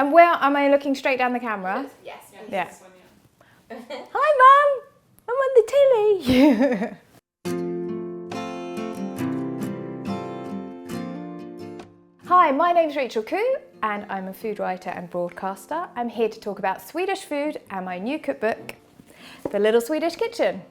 And where am I looking straight down the camera? Yes. Yeah. Hi, Mum. I'm on the telly. Hi, my name's Rachel Khoo and I'm a food writer and broadcaster. I'm here to talk about Swedish food and my new cookbook, The Little Swedish Kitchen.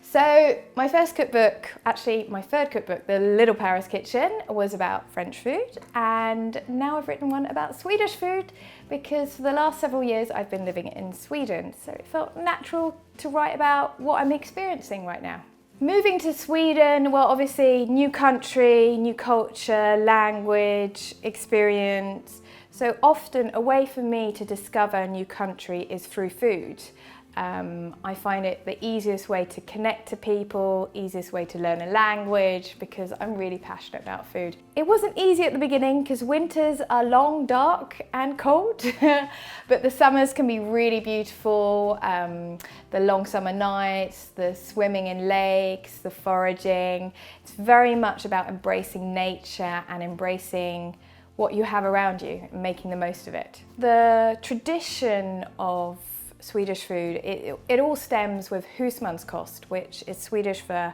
So my first cookbook, actually my third cookbook, The Little Paris Kitchen, was about French food, and now I've written one about Swedish food because for the last several years I've been living in Sweden, so it felt natural to write about what I'm experiencing right now. Moving to Sweden, well, obviously new country, new culture, language, experience. So often a way for me to discover a new country is through food. I find it the easiest way to connect to people, easiest way to learn a language, because I'm really passionate about food. It wasn't easy at the beginning because winters are long, dark and cold, but the summers can be really beautiful. The long summer nights, the swimming in lakes, the foraging. It's very much about embracing nature and embracing what you have around you and making the most of it. The tradition of Swedish food, it all stems with husmanskost, which is Swedish for,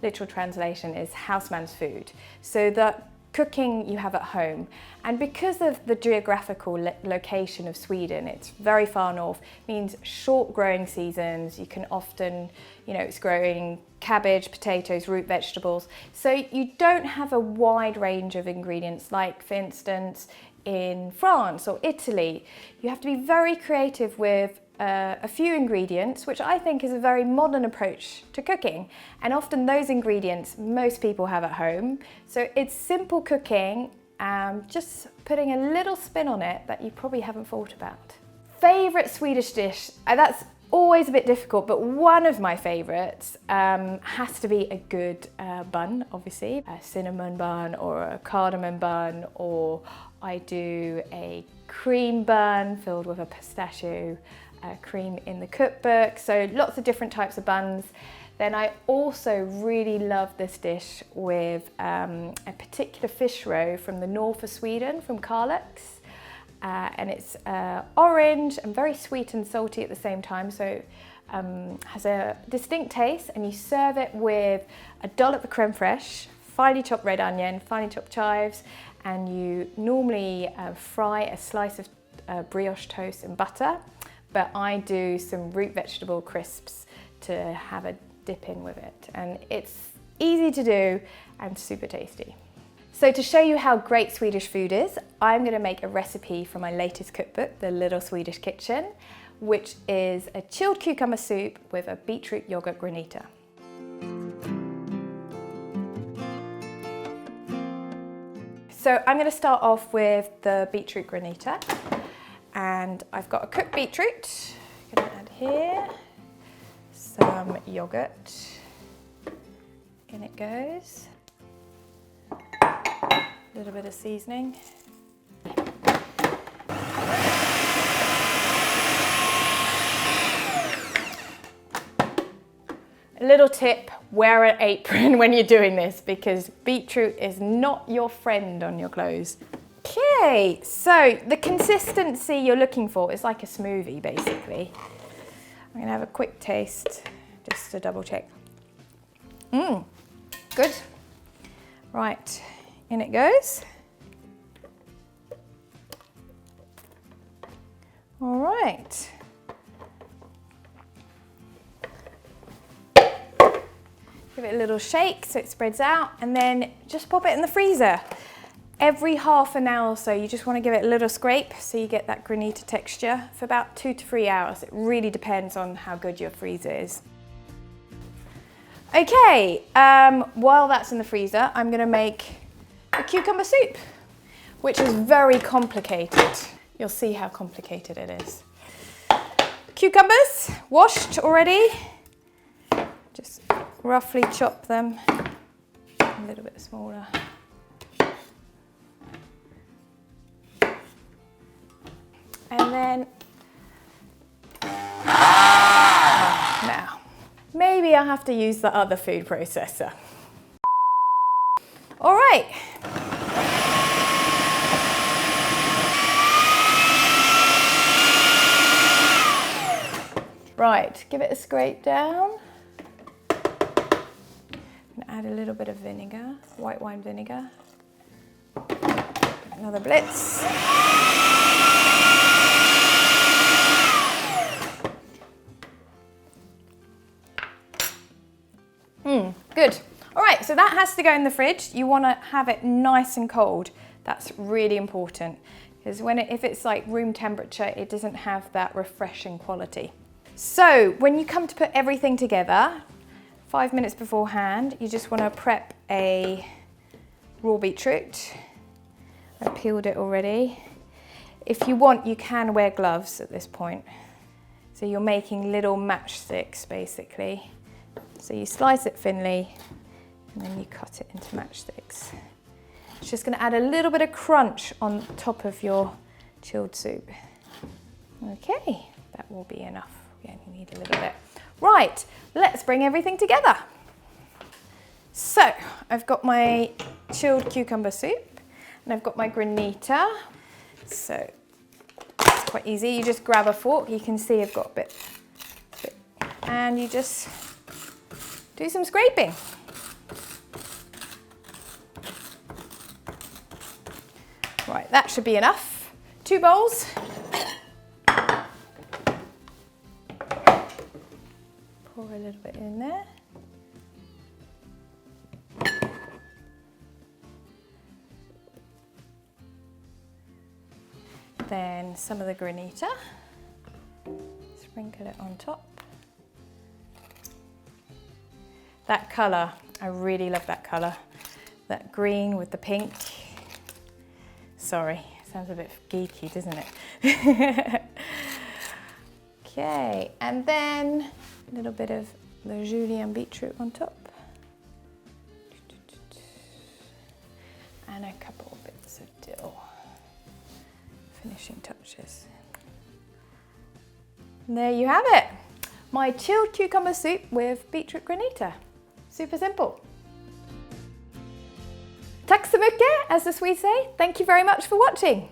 literal translation is houseman's food. So the cooking you have at home. And because of the geographical location of Sweden, it's very far north, means short growing seasons. You can often, it's growing cabbage, potatoes, root vegetables. So you don't have a wide range of ingredients like, for instance, in France or Italy. You have to be very creative with a few ingredients, which I think is a very modern approach to cooking. And often those ingredients most people have at home. So it's simple cooking, just putting a little spin on it that you probably haven't thought about. Favourite Swedish dish? That's always a bit difficult, but one of my favourites has to be a good bun, obviously. A cinnamon bun or a cardamom bun, or I do a cream bun filled with a pistachio cream in the cookbook, so lots of different types of buns. Then I also really love this dish with a particular fish roe from the north of Sweden, from Kalix. And it's orange and very sweet and salty at the same time, so has a distinct taste, and you serve it with a dollop of creme fraiche, finely chopped red onion, finely chopped chives, and you normally fry a slice of brioche toast in butter, but I do some root vegetable crisps to have a dip in with it, and it's easy to do and super tasty. So to show you how great Swedish food is, I'm going to make a recipe from my latest cookbook, The Little Swedish Kitchen, which is a chilled cucumber soup with a beetroot yogurt granita. So I'm going to start off with the beetroot granita, and I've got a cooked beetroot. I'm going to add here some yogurt. In it goes. A little bit of seasoning. A little tip, wear an apron when you're doing this because beetroot is not your friend on your clothes. Okay, so the consistency you're looking for is like a smoothie basically. I'm gonna have a quick taste just to double check. Good. Right, in it goes. All right. Give it a little shake so it spreads out, and then just pop it in the freezer. Every half an hour or so, you just want to give it a little scrape so you get that granita texture for about 2 to 3 hours. It really depends on how good your freezer is. Okay, while that's in the freezer, I'm going to make a cucumber soup, which is very complicated. You'll see how complicated it is. Cucumbers, washed already. Just roughly chop them a little bit smaller. And then, now, maybe I'll have to use the other food processor. All right. Right, give it a scrape down. And add a little bit of vinegar, white wine vinegar. Another blitz. Good. All right, so that has to go in the fridge. You want to have it nice and cold. That's really important because if it's like room temperature, it doesn't have that refreshing quality. So when you come to put everything together, 5 minutes beforehand, you just want to prep a raw beetroot. I've peeled it already. If you want, you can wear gloves at this point. So you're making little matchsticks basically. So you slice it thinly and then you cut it into matchsticks. It's just going to add a little bit of crunch on top of your chilled soup. Okay, that will be enough. We only need a little bit. Right, let's bring everything together. So I've got my chilled cucumber soup and I've got my granita. So it's quite easy. You just grab a fork. You can see I've got a bit. And you just do some scraping. Right, that should be enough. 2 bowls. Pour a little bit in there. Then some of the granita. Sprinkle it on top. That colour, I really love that colour. That green with the pink. Sorry, sounds a bit geeky, doesn't it? Okay, and then a little bit of the julienne beetroot on top. And a couple of bits of dill. Finishing touches. And there you have it. My chilled cucumber soup with beetroot granita. Super simple. Tack så mycket, as the Swedes say. Thank you very much for watching.